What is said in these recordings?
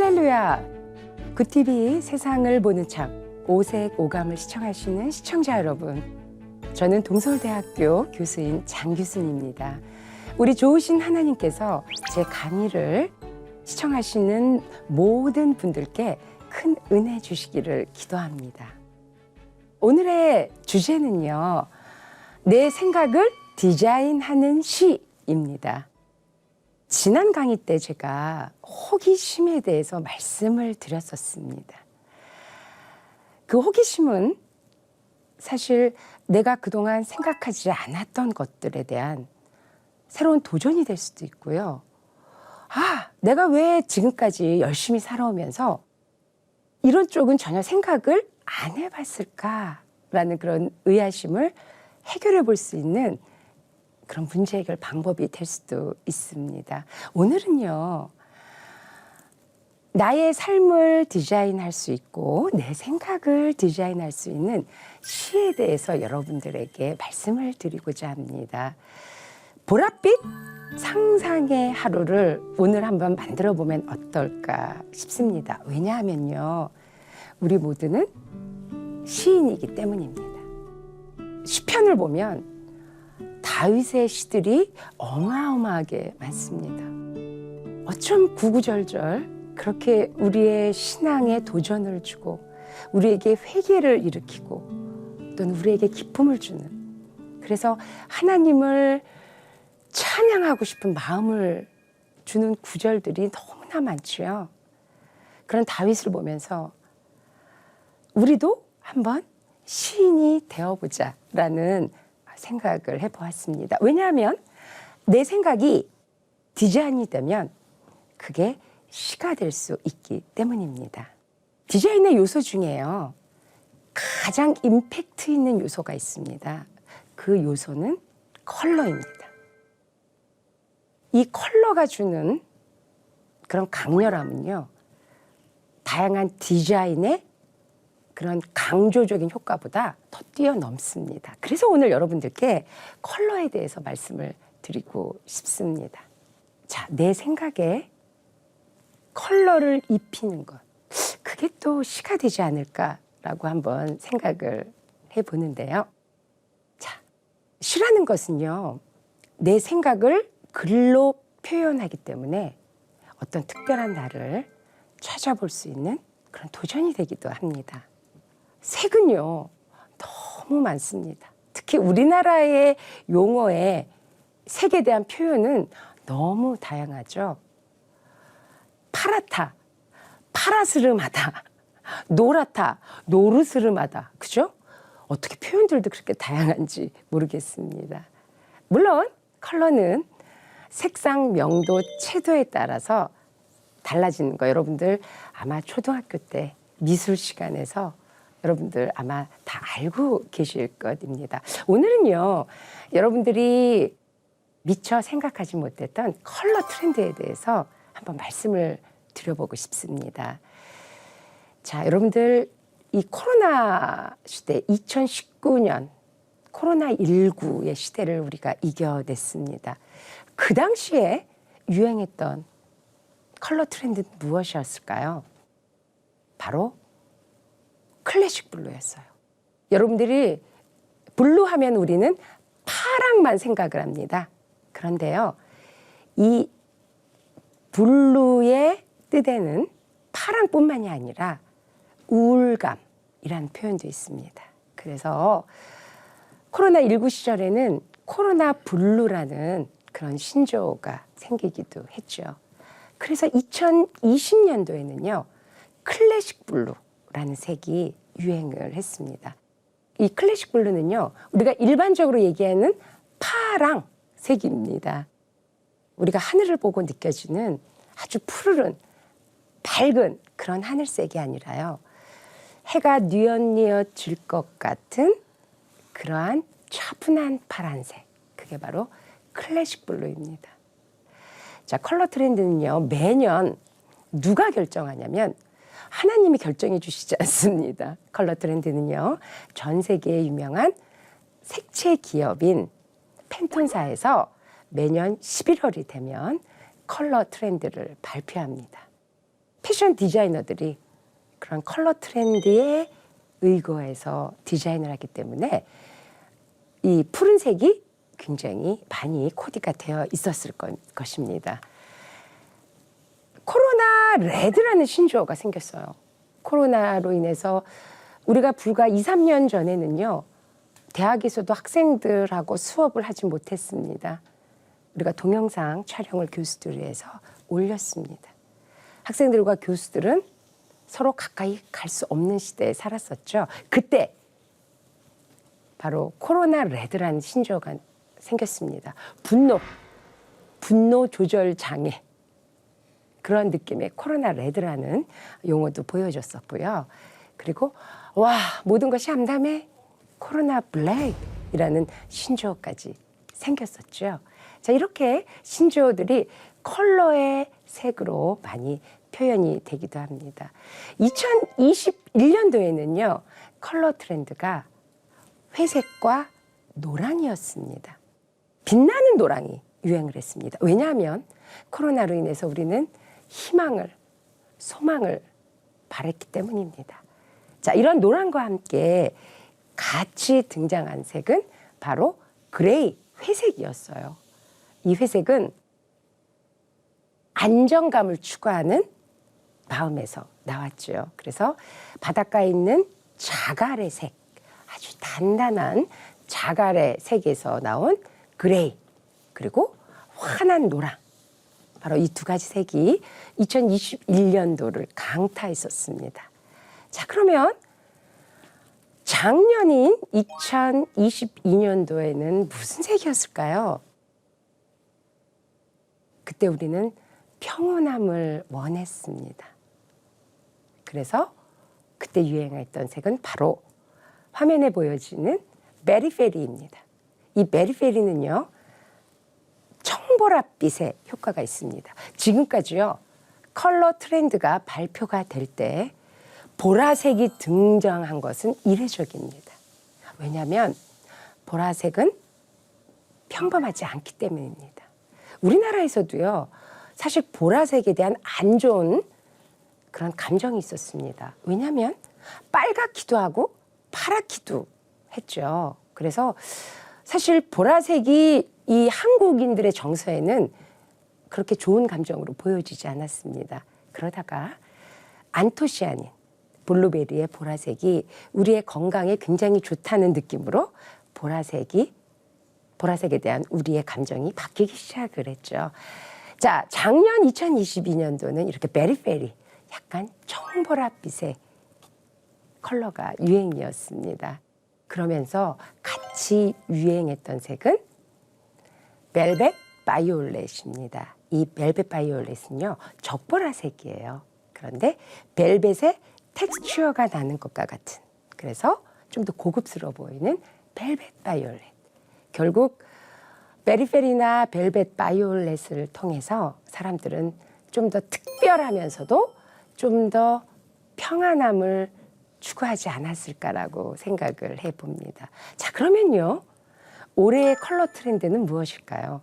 할렐루야! 굿TV 세상을 보는 참 오색 오감을 시청하시는 시청자 여러분, 저는 동서울대학교 교수인 장규순입니다. 우리 좋으신 하나님께서 제 강의를 시청하시는 모든 분들께 큰 은혜 주시기를 기도합니다. 오늘의 주제는요, 내 생각을 디자인하는 시입니다. 지난 강의 때 제가 호기심에 대해서 말씀을 드렸었습니다. 그 호기심은 사실 내가 그동안 생각하지 않았던 것들에 대한 새로운 도전이 될 수도 있고요. 내가 왜 지금까지 열심히 살아오면서 이런 쪽은 전혀 생각을 안 해봤을까라는 그런 의아심을 해결해 볼 수 있는 그런 문제 해결 방법이 될 수도 있습니다. 오늘은요, 나의 삶을 디자인할 수 있고 내 생각을 디자인할 수 있는 시에 대해서 여러분들에게 말씀을 드리고자 합니다. 보랏빛 상상의 하루를 오늘 한번 만들어 보면 어떨까 싶습니다. 왜냐하면요, 우리 모두는 시인이기 때문입니다. 시편을 보면 다윗의 시들이 어마어마하게 많습니다. 어쩜 구구절절 그렇게 우리의 신앙에 도전을 주고 우리에게 회개를 일으키고 또는 우리에게 기쁨을 주는, 그래서 하나님을 찬양하고 싶은 마음을 주는 구절들이 너무나 많지요. 그런 다윗을 보면서 우리도 한번 시인이 되어보자 라는 생각을 해보았습니다. 왜냐하면 내 생각이 디자인이 되면 그게 시가 될 수 있기 때문입니다. 디자인의 요소 중에요, 가장 임팩트 있는 요소가 있습니다. 그 요소는 컬러입니다. 이 컬러가 주는 그런 강렬함은요, 다양한 디자인의 그런 강조적인 효과보다 더 뛰어넘습니다. 그래서 오늘 여러분들께 컬러에 대해서 말씀을 드리고 싶습니다. 자, 내 생각에 컬러를 입히는 것, 그게 또 시가 되지 않을까라고 한번 생각을 해보는데요. 자, 시라는 것은요, 내 생각을 글로 표현하기 때문에 어떤 특별한 나를 찾아볼 수 있는 그런 도전이 되기도 합니다. 색은요, 너무 많습니다. 특히 우리나라의 용어의 색에 대한 표현은 너무 다양하죠. 파랗다, 파라스름하다, 노랗다, 노르스름하다, 그죠? 어떻게 표현들도 그렇게 다양한지 모르겠습니다. 물론 컬러는 색상, 명도, 채도에 따라서 달라지는 거 여러분들 아마 초등학교 때 미술 시간에서 여러분들 아마 다 알고 계실 것입니다. 오늘은요, 여러분들이 미처 생각하지 못했던 컬러 트렌드에 대해서 한번 말씀을 드려보고 싶습니다. 자, 여러분들 이 코로나 시대, 2019년 코로나19의 시대를 우리가 이겨냈습니다. 그 당시에 유행했던 컬러 트렌드는 무엇이었을까요? 바로 클래식 블루였어요. 여러분들이 블루 하면 우리는 파랑만 생각을 합니다. 그런데요, 이 블루의 뜻에는 파랑뿐만이 아니라 우울감이라는 표현도 있습니다. 그래서 코로나19 시절에는 코로나 블루라는 그런 신조어가 생기기도 했죠. 그래서 2020년도에는요, 클래식 블루라는 색이 유행을 했습니다. 이 클래식 블루는요, 우리가 일반적으로 얘기하는 파랑색입니다. 우리가 하늘을 보고 느껴지는 아주 푸르른 밝은 그런 하늘색이 아니라요, 해가 뉘엿뉘엿 질 것 같은 그러한 차분한 파란색, 그게 바로 클래식 블루입니다. 자, 컬러 트렌드는요, 매년 누가 결정하냐면 하나님이 결정해 주시지 않습니다. 컬러 트렌드는요, 전 세계에 유명한 색채 기업인 매년 11월이 되면 컬러 트렌드를 발표합니다. 패션 디자이너들이 그런 컬러 트렌드에 의거해서 디자인을 하기 때문에 이 푸른색이 굉장히 많이 코디가 되어 있었을 것입니다. 코로나 레드라는 신조어가 생겼어요. 코로나로 인해서 우리가 불과 2, 3년 전에는요. 대학에서도 학생들하고 수업을 하지 못했습니다. 우리가 동영상 촬영을 교수들이 해서 올렸습니다. 학생들과 교수들은 서로 가까이 갈 수 없는 시대에 살았었죠. 그때 바로 코로나 레드라는 신조어가 생겼습니다. 분노 조절 장애. 그런 느낌의 코로나 레드라는 용어도 보여줬었고요. 그리고 와, 모든 것이 암담해. 코로나 블랙이라는 신조어까지 생겼었죠. 자, 이렇게 신조어들이 컬러의 색으로 많이 표현이 되기도 합니다. 2021년도에는요. 컬러 트렌드가 회색과 노랑이었습니다. 빛나는 노랑이 유행을 했습니다. 왜냐하면 코로나로 인해서 우리는 희망을, 소망을 바랬기 때문입니다. 자, 이런 노랑과 함께 같이 등장한 색은 바로 그레이, 회색이었어요. 이 회색은 안정감을 추구하는 마음에서 나왔죠. 그래서 바닷가에 있는 자갈의 색, 아주 단단한 자갈의 색에서 나온 그레이, 그리고 환한 노랑. 바로 이 두 가지 색이 2021년도를 강타했었습니다. 자, 그러면 작년인 2022년도에는 무슨 색이었을까요? 그때 우리는 평온함을 원했습니다. 그래서 그때 유행했던 색은 바로 화면에 보여지는 베리페리입니다. 이 베리페리는요, 청보랏빛의 효과가 있습니다. 지금까지요, 컬러 트렌드가 발표가 될 때 보라색이 등장한 것은 이례적입니다. 왜냐하면 보라색은 평범하지 않기 때문입니다. 우리나라에서도요, 사실 보라색에 대한 안 좋은 그런 감정이 있었습니다. 왜냐하면 빨갛기도 하고 파랗기도 했죠. 그래서 사실 보라색이 이 한국인들의 정서에는 그렇게 좋은 감정으로 보여지지 않았습니다. 그러다가 안토시아닌, 블루베리의 보라색이 우리의 건강에 굉장히 좋다는 느낌으로 보라색에 대한 우리의 감정이 바뀌기 시작을 했죠. 자, 작년 2022년도는 이렇게 베리페리, 약간 청보랏빛의 컬러가 유행이었습니다. 그러면서 같이 유행했던 색은 벨벳 바이올렛입니다. 이 벨벳 바이올렛은요, 적보라색이에요. 그런데 벨벳의 텍스처가 나는 것과 같은, 그래서 좀 더 고급스러워 보이는 벨벳 바이올렛. 결국 베리페리나 벨벳 바이올렛을 통해서 사람들은 좀 더 특별하면서도 좀 더 평안함을 추구하지 않았을까라고 생각을 해봅니다. 자, 그러면요, 올해의 컬러 트렌드는 무엇일까요?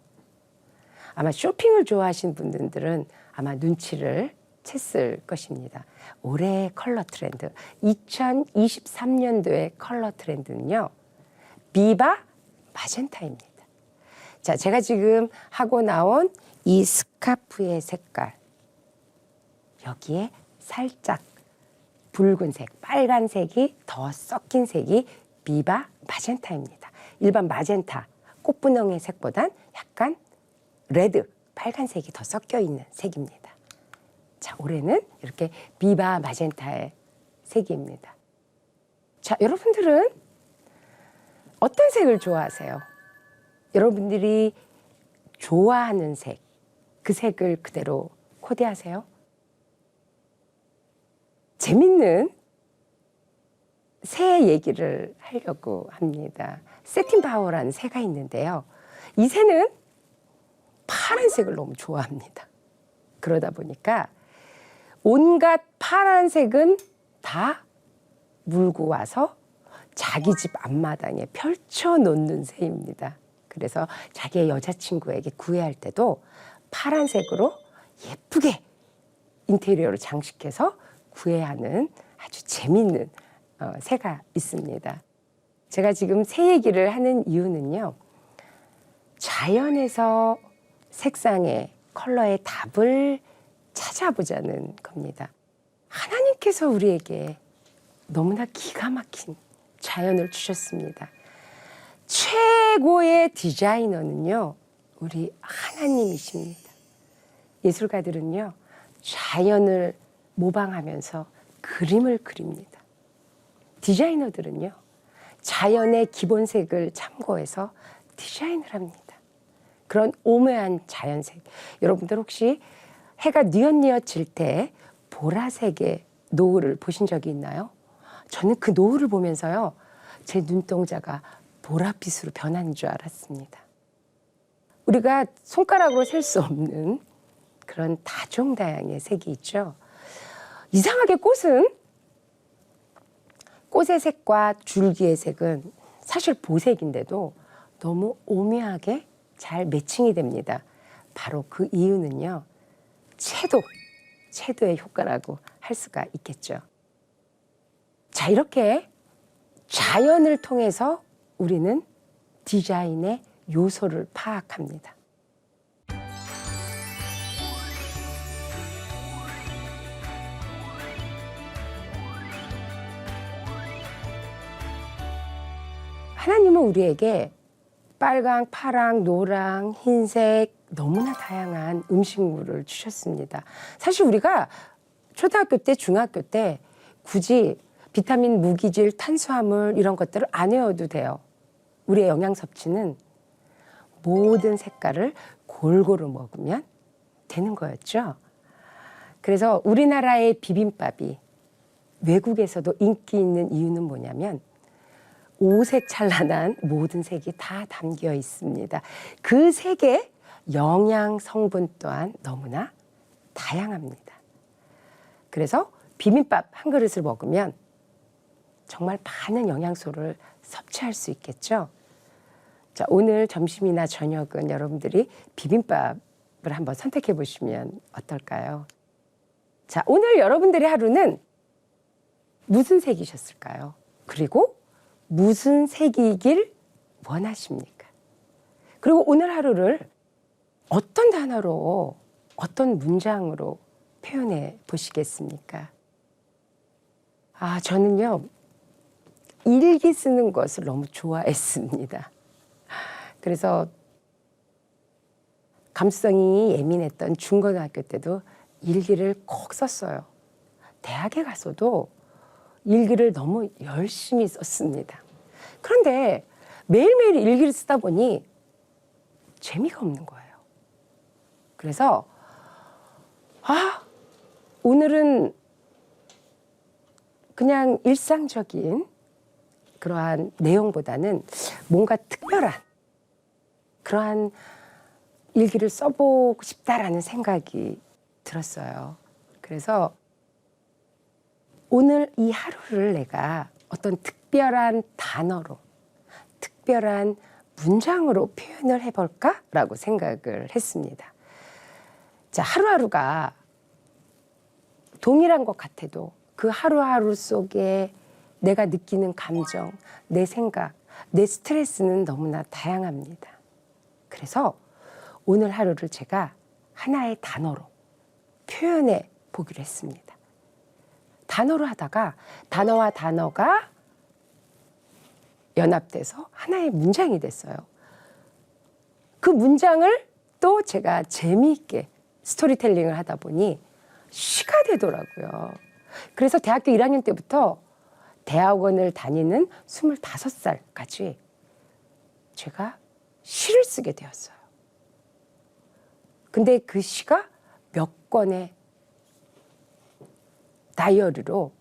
아마 쇼핑을 좋아하시는 분들은 아마 눈치를 챘을 것입니다. 올해의 컬러 트렌드, 2023년도의 컬러 트렌드는요, 비바 마젠타입니다. 자, 제가 지금 하고 나온 이 스카프의 색깔, 여기에 살짝 붉은색, 빨간색이 더 섞인 색이 비바 마젠타입니다. 일반 마젠타, 꽃분홍의 색보단 약간 레드, 빨간색이 더 섞여 있는 색입니다. 자, 올해는 이렇게 비바 마젠타의 색입니다. 자, 여러분들은 어떤 색을 좋아하세요? 여러분들이 좋아하는 색, 그 색을 그대로 코디하세요? 재밌는 새 얘기를 하려고 합니다. 세틴 파워라는 새가 있는데요. 이 새는 파란색을 너무 좋아합니다. 그러다 보니까 온갖 파란색은 다 물고 와서 자기 집 앞마당에 펼쳐 놓는 새입니다. 그래서 자기의 여자친구에게 구애할 때도 파란색으로 예쁘게 인테리어로 장식해서 구애하는 아주 재밌는 새가 있습니다. 제가 지금 새 얘기를 하는 이유는요. 자연에서 색상의 컬러의 답을 찾아보자는 겁니다. 하나님께서 우리에게 너무나 기가 막힌 자연을 주셨습니다. 최고의 디자이너는요, 우리 하나님이십니다. 예술가들은요, 자연을 모방하면서 그림을 그립니다. 디자이너들은요, 자연의 기본색을 참고해서 디자인을 합니다. 그런 오묘한 자연색. 여러분들 혹시 해가 뉘엿뉘엿 질 때 보라색의 노을을 보신 적이 있나요? 저는 그 노을을 보면서요, 제 눈동자가 보랏빛으로 변하는 줄 알았습니다. 우리가 손가락으로 셀 수 없는 그런 다종다양의 색이 있죠. 이상하게 꽃의 색과 줄기의 색은 사실 보색인데도 너무 오묘하게 잘 매칭이 됩니다. 바로 그 이유는요, 채도의 효과라고 할 수가 있겠죠. 자, 이렇게 자연을 통해서 우리는 디자인의 요소를 파악합니다. 하나님은 우리에게 빨강, 파랑, 노랑, 흰색 너무나 다양한 음식물을 주셨습니다. 사실 우리가 초등학교 때, 중학교 때 굳이 비타민, 무기질, 탄수화물 이런 것들을 안 외워도 돼요. 우리의 영양 섭취는 모든 색깔을 골고루 먹으면 되는 거였죠. 그래서 우리나라의 비빔밥이 외국에서도 인기 있는 이유는 뭐냐면 오색찬란한 모든 색이 다 담겨 있습니다. 그 색의 영양 성분 또한 너무나 다양합니다. 그래서 비빔밥 한 그릇을 먹으면 정말 많은 영양소를 섭취할 수 있겠죠. 자, 오늘 점심이나 저녁은 여러분들이 비빔밥을 한번 선택해 보시면 어떨까요? 자, 오늘 여러분들의 하루는 무슨 색이셨을까요? 그리고 무슨 색이길 원하십니까? 그리고 오늘 하루를 어떤 단어로, 어떤 문장으로 표현해 보시겠습니까? 저는요, 일기 쓰는 것을 너무 좋아했습니다. 그래서 감수성이 예민했던 중고등학교 때도 일기를 꼭 썼어요. 대학에 가서도 일기를 너무 열심히 썼습니다. 그런데 매일매일 일기를 쓰다 보니 재미가 없는 거예요. 그래서 오늘은 그냥 일상적인 그러한 내용보다는 뭔가 특별한 그러한 일기를 써보고 싶다라는 생각이 들었어요. 그래서 오늘 이 하루를 내가 어떤 특별한 단어로, 특별한 문장으로 표현을 해볼까라고 생각을 했습니다. 자, 하루하루가 동일한 것 같아도 그 하루하루 속에 내가 느끼는 감정, 내 생각, 내 스트레스는 너무나 다양합니다. 그래서 오늘 하루를 제가 하나의 단어로 표현해 보기로 했습니다. 단어로 하다가 단어와 단어가 연합돼서 하나의 문장이 됐어요. 그 문장을 또 제가 재미있게 스토리텔링을 하다 보니 시가 되더라고요. 그래서 대학교 1학년 때부터 대학원을 다니는 25살까지 제가 시를 쓰게 되었어요. 근데 그 시가 몇 권의 다이어리로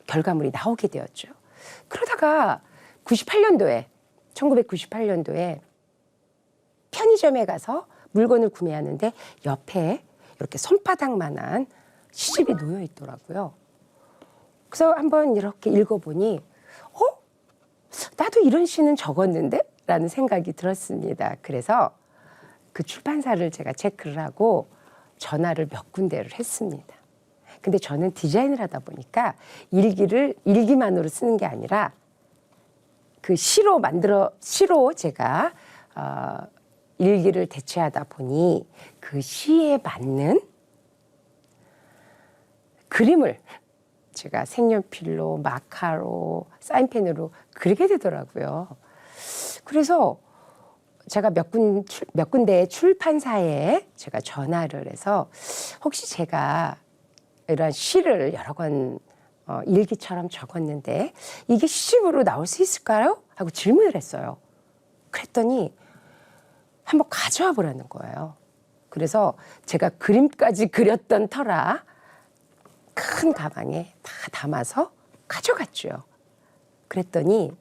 결과물이 나오게 되었죠. 그러다가 1998년도에 편의점에 가서 물건을 구매하는데 옆에 이렇게 손바닥만한 시집이 놓여 있더라고요. 그래서 한번 이렇게 읽어보니 나도 이런 시는 적었는데? 라는 생각이 들었습니다. 그래서 그 출판사를 제가 체크를 하고 전화를 몇 군데를 했습니다. 근데 저는 디자인을 하다 보니까 일기를 일기만으로 쓰는 게 아니라 그 시로 제가 일기를 대체하다 보니 그 시에 맞는 그림을 제가 색연필로, 마카로, 사인펜으로 그리게 되더라고요. 그래서 제가 몇 군데 출판사에 제가 전화를 해서 혹시 제가 이런 시를 여러 권 일기처럼 적었는데 이게 시집으로 나올 수 있을까요? 하고 질문을 했어요. 그랬더니 한번 가져와 보라는 거예요. 그래서 제가 그림까지 그렸던 터라 큰 가방에 다 담아서 가져갔죠. 그랬더니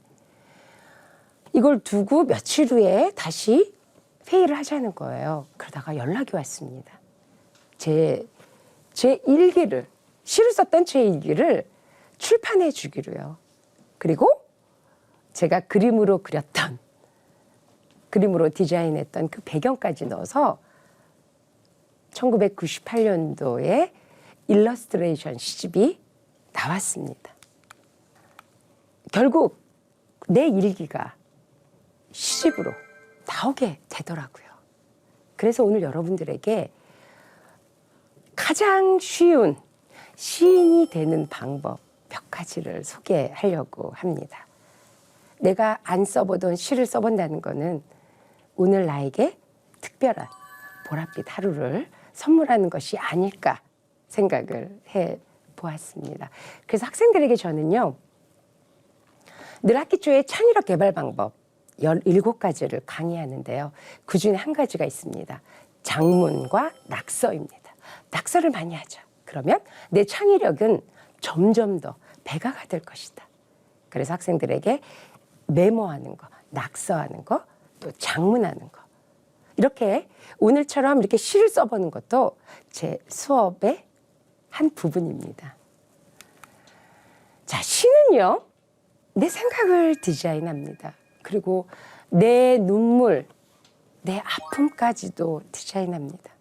이걸 두고 며칠 후에 다시 회의를 하자는 거예요. 그러다가 연락이 왔습니다. 제 일기를, 시를 썼던 제 일기를 출판해 주기로요. 그리고 제가 그림으로 디자인했던 그 배경까지 넣어서 1998년도에 일러스트레이션 시집이 나왔습니다. 결국 내 일기가 시집으로 나오게 되더라고요. 그래서 오늘 여러분들에게 가장 쉬운 시인이 되는 방법 몇 가지를 소개하려고 합니다. 내가 안 써보던 시를 써본다는 거는 오늘 나에게 특별한 보랏빛 하루를 선물하는 것이 아닐까 생각을 해 보았습니다. 그래서 학생들에게 저는요, 늘 학기 초에 창의력 개발 방법 17가지를 강의하는데요. 그 중에 한 가지가 있습니다. 장문과 낙서입니다. 낙서를 많이 하자. 그러면 내 창의력은 점점 더 배가가 될 것이다. 그래서 학생들에게 메모하는 거, 낙서하는 거, 또 장문하는 거. 이렇게 오늘처럼 이렇게 시를 써보는 것도 제 수업의 한 부분입니다. 자, 시는요, 내 생각을 디자인합니다. 그리고 내 눈물, 내 아픔까지도 디자인합니다.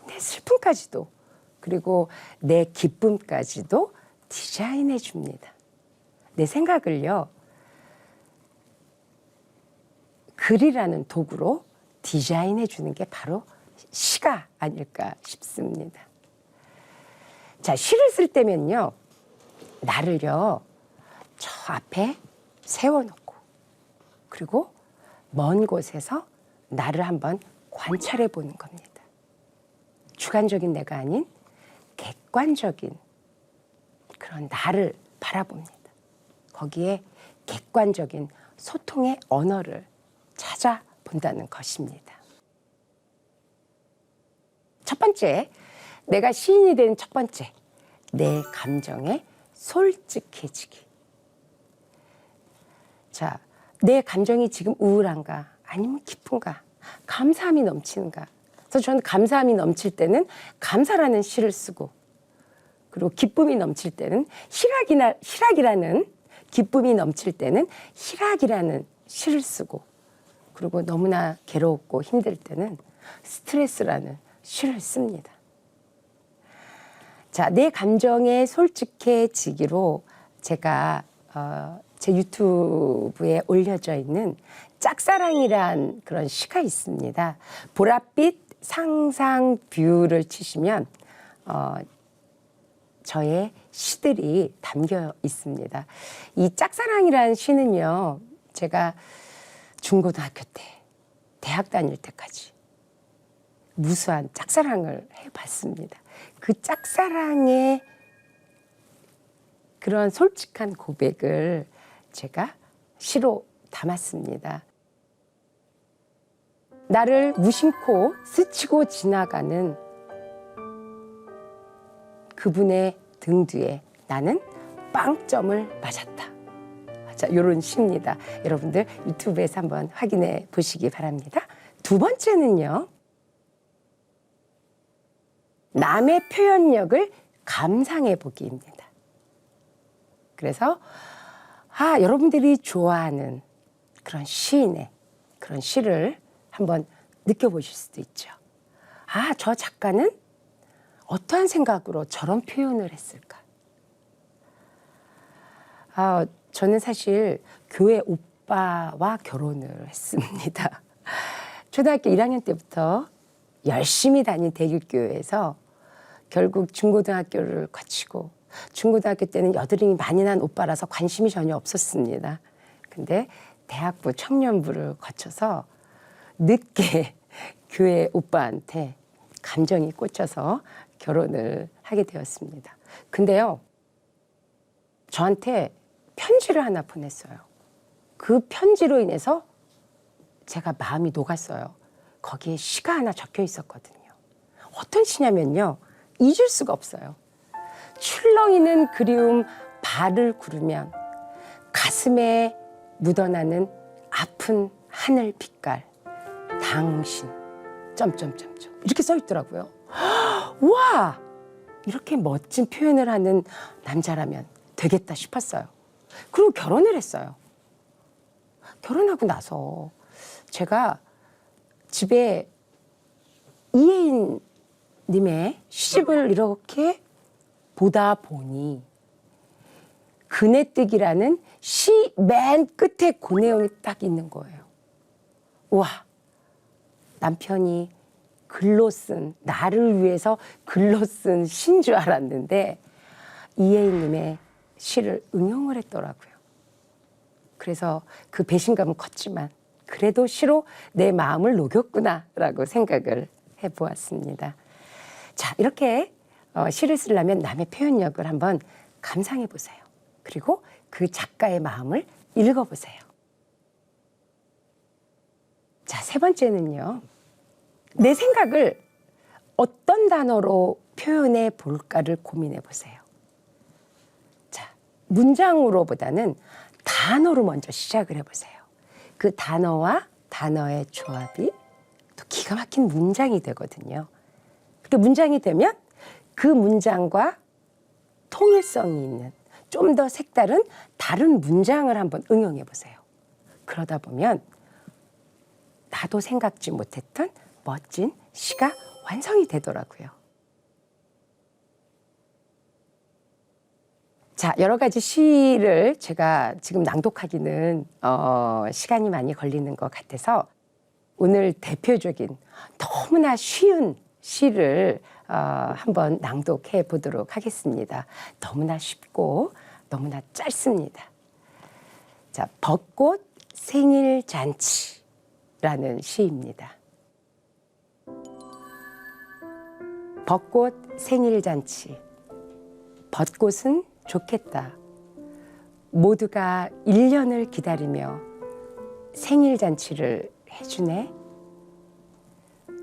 내 슬픔까지도, 그리고 내 기쁨까지도 디자인해 줍니다. 내 생각을요, 글이라는 도구로 디자인해 주는 게 바로 시가 아닐까 싶습니다. 자, 시를 쓸 때면요, 나를요, 저 앞에 세워놓고, 그리고 먼 곳에서 나를 한번 관찰해 보는 겁니다. 주관적인 내가 아닌 객관적인 그런 나를 바라봅니다. 거기에 객관적인 소통의 언어를 찾아본다는 것입니다. 첫 번째, 내가 시인이 된 첫 번째, 내 감정에 솔직해지기. 자, 내 감정이 지금 우울한가, 아니면 기쁜가, 감사함이 넘치는가. 그래서 저는 감사함이 넘칠 때는 감사라는 시를 쓰고, 그리고 기쁨이 넘칠 때는 희락이라는, 기쁨이 넘칠 때는 희락이라는 시를 쓰고, 그리고 너무나 괴롭고 힘들 때는 스트레스라는 시를 씁니다. 자, 내 감정에 솔직해지기로 제가 제 유튜브에 올려져 있는 짝사랑이란 그런 시가 있습니다. 보랏빛 상상 뷰를 치시면 저의 시들이 담겨 있습니다. 이 짝사랑이라는 시는요, 제가 중고등학교 때, 대학 다닐 때까지 무수한 짝사랑을 해봤습니다. 그 짝사랑의 그런 솔직한 고백을 제가 시로 담았습니다. 나를 무심코 스치고 지나가는 그분의 등 뒤에 나는 빵점을 맞았다. 자, 이런 시입니다. 여러분들 유튜브에서 한번 확인해 보시기 바랍니다. 두 번째는요, 남의 표현력을 감상해 보기입니다. 그래서 여러분들이 좋아하는 그런 시인의 그런 시를 한번 느껴보실 수도 있죠. 저 작가는 어떠한 생각으로 저런 표현을 했을까? 저는 사실 교회 오빠와 결혼을 했습니다. 초등학교 1학년 때부터 열심히 다닌 대길교회에서 결국 중고등학교를 거치고, 중고등학교 때는 여드름이 많이 난 오빠라서 관심이 전혀 없었습니다. 근데 대학부 청년부를 거쳐서 늦게 교회 오빠한테 감정이 꽂혀서 결혼을 하게 되었습니다. 근데요, 저한테 편지를 하나 보냈어요. 그 편지로 인해서 제가 마음이 녹았어요. 거기에 시가 하나 적혀 있었거든요. 어떤 시냐면요, 잊을 수가 없어요. 출렁이는 그리움 발을 구르면 가슴에 묻어나는 아픈 하늘 빛깔 당신 점점점점 이렇게 써 있더라고요. 와, 이렇게 멋진 표현을 하는 남자라면 되겠다 싶었어요. 그리고 결혼을 했어요. 결혼하고 나서 제가 집에 이혜인님의 시집을 이렇게 보다 보니 그네뜨기라는 시 맨 끝에 그 내용이 딱 있는 거예요. 와, 남편이 글로 쓴, 나를 위해서 글로 쓴 시인 줄 알았는데 이혜인님의 시를 응용을 했더라고요. 그래서 그 배신감은 컸지만 그래도 시로 내 마음을 녹였구나라고 생각을 해보았습니다. 자, 이렇게 시를 쓰려면 남의 표현력을 한번 감상해 보세요. 그리고 그 작가의 마음을 읽어보세요. 자, 세 번째는요, 내 생각을 어떤 단어로 표현해 볼까를 고민해 보세요. 자, 문장으로보다는 단어로 먼저 시작을 해보세요. 그 단어와 단어의 조합이 또 기가 막힌 문장이 되거든요. 그 문장이 되면 그 문장과 통일성이 있는 좀 더 색다른 다른 문장을 한번 응용해 보세요. 그러다 보면 나도 생각지 못했던 멋진 시가 완성이 되더라고요. 자, 여러 가지 시를 제가 지금 낭독하기는 시간이 많이 걸리는 것 같아서 오늘 대표적인 너무나 쉬운 시를 한번 낭독해 보도록 하겠습니다. 너무나 쉽고 너무나 짧습니다. 자, 벚꽃 생일잔치라는 시입니다. 벚꽃 생일잔치. 벚꽃은 좋겠다. 모두가 1년을 기다리며 생일잔치를 해주네.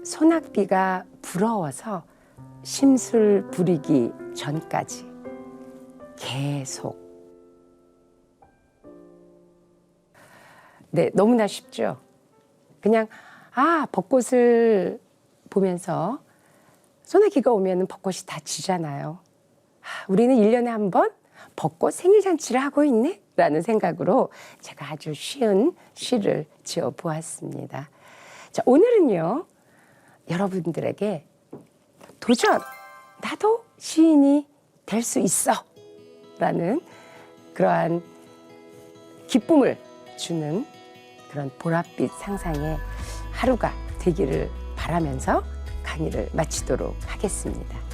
소낙비가 부러워서 심술 부리기 전까지 계속. 네, 너무나 쉽죠? 그냥 벚꽃을 보면서 소나기가 오면 벚꽃이 다 지잖아요. 우리는 1년에 한 번 벚꽃 생일잔치를 하고 있네? 라는 생각으로 제가 아주 쉬운 시를 지어보았습니다. 자, 오늘은요, 여러분들에게 도전! 나도 시인이 될 수 있어! 라는 그러한 기쁨을 주는 그런 보랏빛 상상의 하루가 되기를 바라면서 강의를 마치도록 하겠습니다.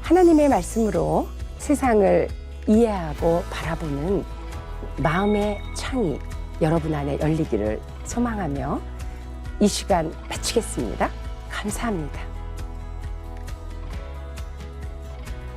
하나님의 말씀으로 세상을 이해하고 바라보는 마음의 창이 여러분 안에 열리기를 소망하며 이 시간 마치겠습니다. 감사합니다.